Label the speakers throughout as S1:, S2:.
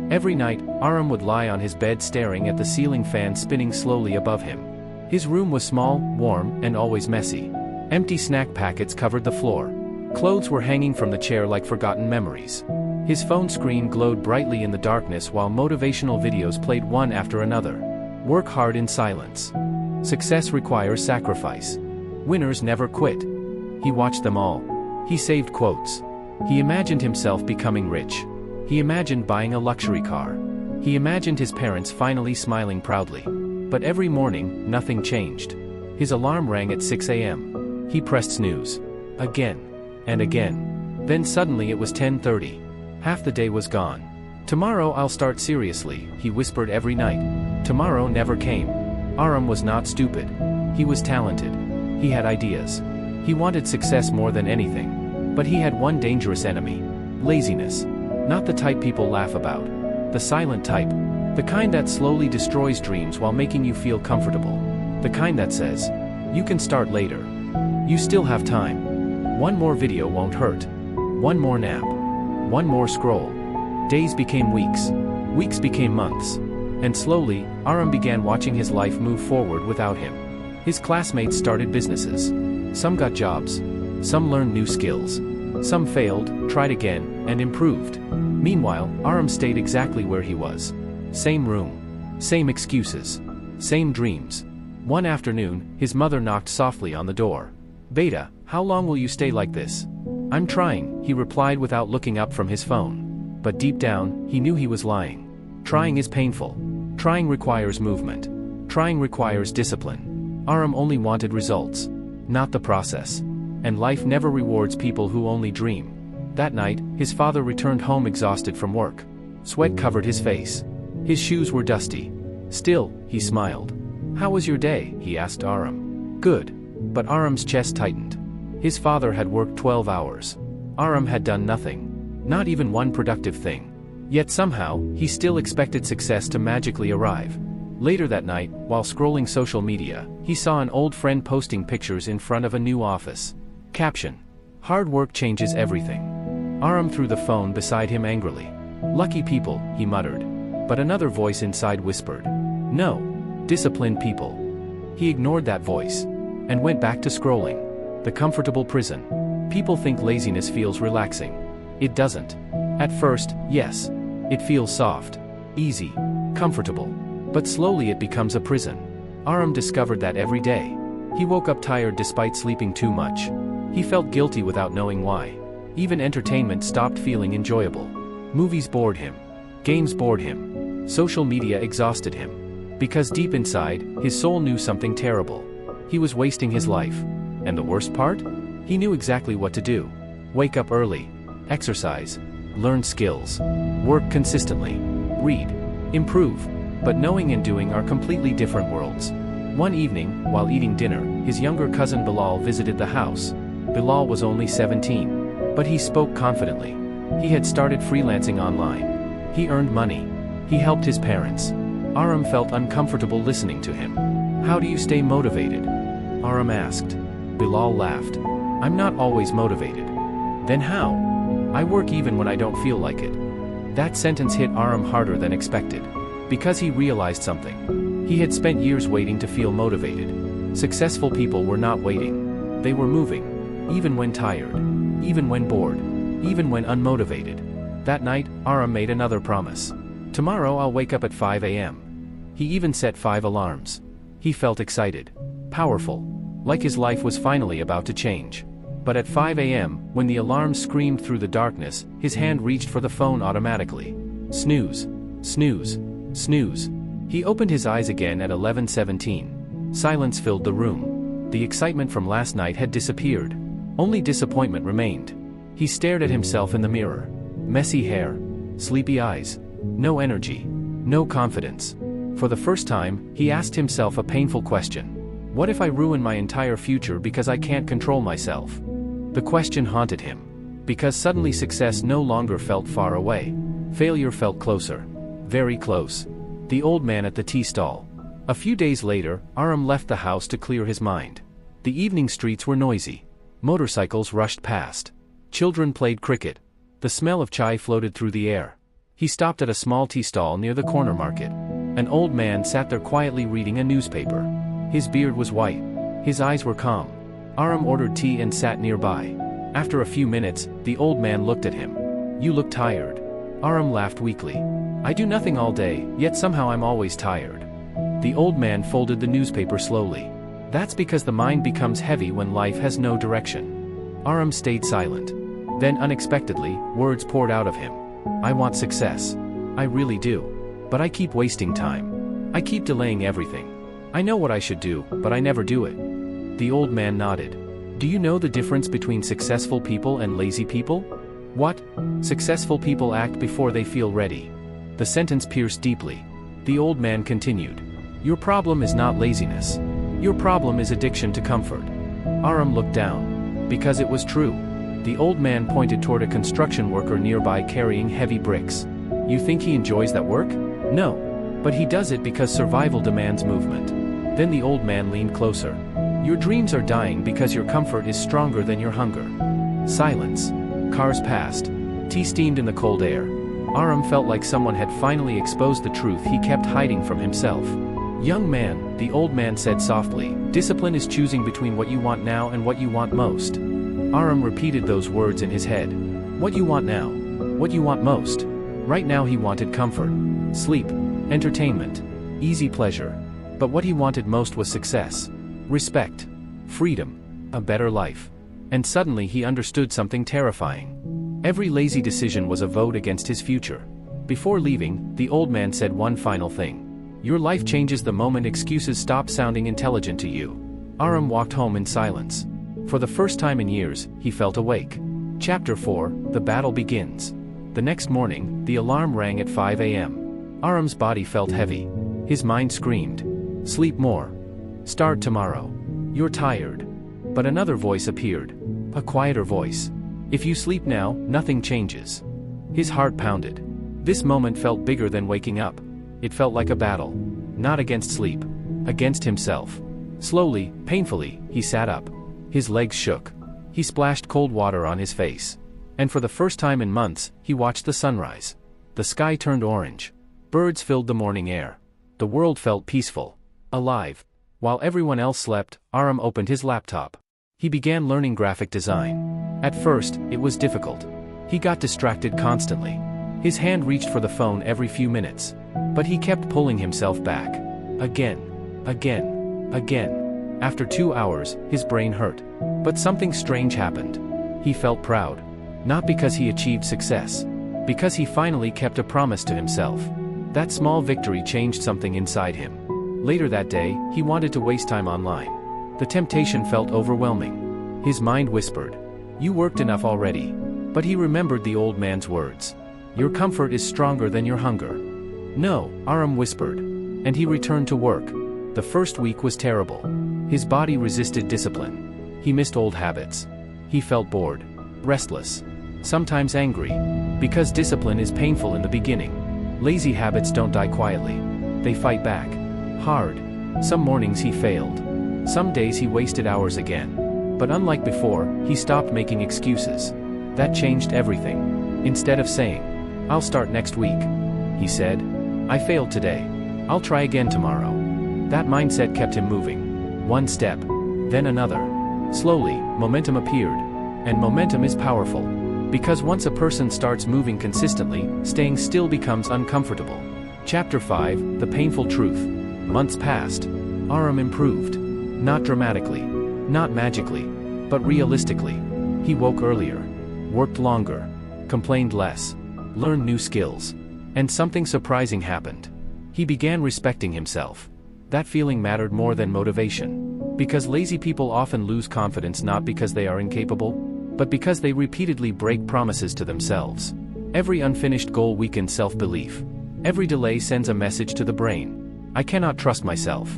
S1: Every night, Arham would lie on his bed staring at the ceiling fan spinning slowly above him. His room was small, warm, and always messy. Empty snack packets covered the floor. Clothes were hanging from the chair like forgotten memories. His phone screen glowed brightly in the darkness while motivational videos played one after another. Work hard in silence. Success requires sacrifice. Winners never quit. He watched them all. He saved quotes. He imagined himself becoming rich. He imagined buying a luxury car. He imagined his parents finally smiling proudly. But every morning, nothing changed. His alarm rang at 6 a.m. He pressed snooze. Again. And again. Then suddenly it was 10:30. Half the day was gone. Tomorrow I'll start seriously, he whispered every night. Tomorrow never came. Arham was not stupid. He was talented. He had ideas. He wanted success more than anything. But he had one dangerous enemy. Laziness. Not the type people laugh about. The silent type. The kind that slowly destroys dreams while making you feel comfortable. The kind that says, you can start later. You still have time. One more video won't hurt. One more nap. One more scroll. Days became weeks. Weeks became months. And slowly, Arham began watching his life move forward without him. His classmates started businesses. Some got jobs. Some learned new skills. Some failed, tried again, and improved. Meanwhile, Arham stayed exactly where he was. Same room. Same excuses. Same dreams. One afternoon, his mother knocked softly on the door. "Beta, how long will you stay like this?" "I'm trying," he replied without looking up from his phone. But deep down, he knew he was lying. Trying is painful. Trying requires movement. Trying requires discipline. Arham only wanted results, not the process. And life never rewards people who only dream. That night, his father returned home exhausted from work. Sweat covered his face. His shoes were dusty. Still, he smiled. "How was your day?" he asked Arham. "Good." But Arham's chest tightened. His father had worked 12 hours. Arham had done nothing. Not even one productive thing. Yet somehow, he still expected success to magically arrive. Later that night, while scrolling social media, he saw an old friend posting pictures in front of a new office. Caption: "Hard work changes everything." Arham threw the phone beside him angrily. "Lucky people," he muttered. But another voice inside whispered, "No. Disciplined people." He ignored that voice and went back to scrolling. The comfortable prison. People think laziness feels relaxing. It doesn't. At first, yes. It feels soft, easy, comfortable. But slowly it becomes a prison. Arham discovered that every day. He woke up tired despite sleeping too much. He felt guilty without knowing why. Even entertainment stopped feeling enjoyable. Movies bored him. Games bored him. Social media exhausted him. Because deep inside, his soul knew something terrible. He was wasting his life. And the worst part? He knew exactly what to do. Wake up early. Exercise. Learn skills. Work consistently. Read. Improve. But knowing and doing are completely different worlds. One evening, while eating dinner, his younger cousin Bilal visited the house. Bilal was only 17. But he spoke confidently. He had started freelancing online. He earned money. He helped his parents. Arham felt uncomfortable listening to him. "How do you stay motivated?" Arham asked. Bilal laughed. "I'm not always motivated." "Then how?" "I work even when I don't feel like it." That sentence hit Arham harder than expected. Because he realized something. He had spent years waiting to feel motivated. Successful people were not waiting. They were moving. Even when tired. Even when bored. Even when unmotivated. That night, Arham made another promise. "Tomorrow I'll wake up at 5 a.m. He even set 5 alarms. He felt excited. Powerful. Like his life was finally about to change. But at 5 a.m., when the alarm screamed through the darkness, his hand reached for the phone automatically. Snooze. Snooze. Snooze. He opened his eyes again at 11:17. Silence filled the room. The excitement from last night had disappeared. Only disappointment remained. He stared at himself in the mirror. Messy hair. Sleepy eyes. No energy. No confidence. For the first time, he asked himself a painful question. What if I ruin my entire future because I can't control myself? The question haunted him. Because suddenly success no longer felt far away. Failure felt closer. Very close. The old man at the tea stall. A few days later, Arham left the house to clear his mind. The evening streets were noisy. Motorcycles rushed past. Children played cricket. The smell of chai floated through the air. He stopped at a small tea stall near the corner market. An old man sat there quietly reading a newspaper. His beard was white. His eyes were calm. Arham ordered tea and sat nearby. After a few minutes, the old man looked at him. "You look tired." Arham laughed weakly. "I do nothing all day, yet somehow I'm always tired." The old man folded the newspaper slowly. "That's because the mind becomes heavy when life has no direction." Arham stayed silent. Then unexpectedly, words poured out of him. "I want success. I really do. But I keep wasting time. I keep delaying everything. I know what I should do, but I never do it." The old man nodded. "Do you know the difference between successful people and lazy people?" "What?" "Successful people act before they feel ready." The sentence pierced deeply. The old man continued. "Your problem is not laziness. Your problem is addiction to comfort." Arham looked down. Because it was true. The old man pointed toward a construction worker nearby carrying heavy bricks. "You think he enjoys that work?" "No. But he does it because survival demands movement." Then the old man leaned closer. "Your dreams are dying because your comfort is stronger than your hunger." Silence. Cars passed. Tea steamed in the cold air. Arham felt like someone had finally exposed the truth he kept hiding from himself. "Young man," the old man said softly, "discipline is choosing between what you want now and what you want most." Arham repeated those words in his head. What you want now? What you want most? Right now he wanted comfort, sleep, entertainment, easy pleasure. But what he wanted most was success, respect, freedom, a better life. And suddenly he understood something terrifying. Every lazy decision was a vote against his future. Before leaving, the old man said one final thing. "Your life changes the moment excuses stop sounding intelligent to you." Arham walked home in silence. For the first time in years, he felt awake. Chapter 4, The Battle Begins. The next morning, the alarm rang at 5 a.m. Arham's body felt heavy. His mind screamed. "Sleep more. Start tomorrow. You're tired." But another voice appeared. A quieter voice. "If you sleep now, nothing changes." His heart pounded. This moment felt bigger than waking up. It felt like a battle. Not against sleep. Against himself. Slowly, painfully, he sat up. His legs shook. He splashed cold water on his face. And for the first time in months, he watched the sunrise. The sky turned orange. Birds filled the morning air. The world felt peaceful. Alive. While everyone else slept, Arham opened his laptop. He began learning graphic design. At first, it was difficult. He got distracted constantly. His hand reached for the phone every few minutes. But he kept pulling himself back. Again. Again. Again. After 2 hours, his brain hurt. But something strange happened. He felt proud. Not because he achieved success. Because he finally kept a promise to himself. That small victory changed something inside him. Later that day, he wanted to waste time online. The temptation felt overwhelming. His mind whispered, "You worked enough already." But he remembered the old man's words. "Your comfort is stronger than your hunger." "No," Arham whispered. And he returned to work. The first week was terrible. His body resisted discipline. He missed old habits. He felt bored, restless, sometimes angry. Because discipline is painful in the beginning. Lazy habits don't die quietly. They fight back. Hard. Some mornings he failed. Some days he wasted hours again. But unlike before, he stopped making excuses. That changed everything. Instead of saying, "I'll start next week," he said, "I failed today. I'll try again tomorrow." That mindset kept him moving. One step, then another. Slowly, momentum appeared. And momentum is powerful. Because once a person starts moving consistently, staying still becomes uncomfortable. Chapter 5, The Painful Truth. Months passed. Arham improved. Not dramatically. Not magically. But realistically. He woke earlier. Worked longer. Complained less. Learned new skills. And something surprising happened. He began respecting himself. That feeling mattered more than motivation. Because lazy people often lose confidence not because they are incapable, but because they repeatedly break promises to themselves. Every unfinished goal weakens self-belief. Every delay sends a message to the brain. I cannot trust myself.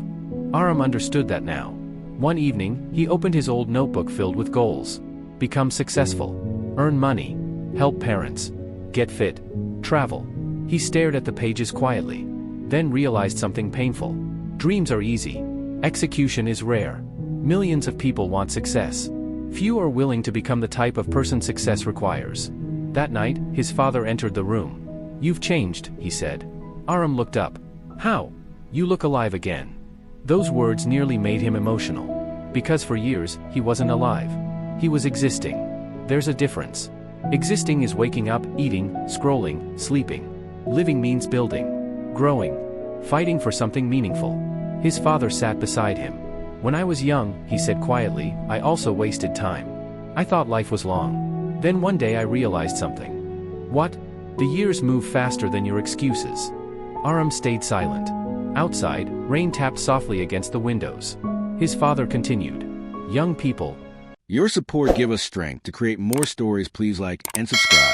S1: Arham understood that now. One evening, he opened his old notebook filled with goals. Become successful. Earn money. Help parents. Get fit. Travel. He stared at the pages quietly. Then realized something painful. Dreams are easy. Execution is rare. Millions of people want success. Few are willing to become the type of person success requires. That night, his father entered the room. "You've changed," he said. Arham looked up. "How?" "You look alive again." Those words nearly made him emotional. Because for years, he wasn't alive. He was existing. There's a difference. Existing is waking up, eating, scrolling, sleeping. Living means building, growing, fighting for something meaningful. His father sat beside him. "When I was young," he said quietly, "I also wasted time. I thought life was long. Then one day I realized something." "What?" "The years move faster than your excuses." Arham stayed silent. Outside, rain tapped softly against the windows. His father continued. "Young people,
S2: Your support gives us strength to create more stories. Please like and subscribe.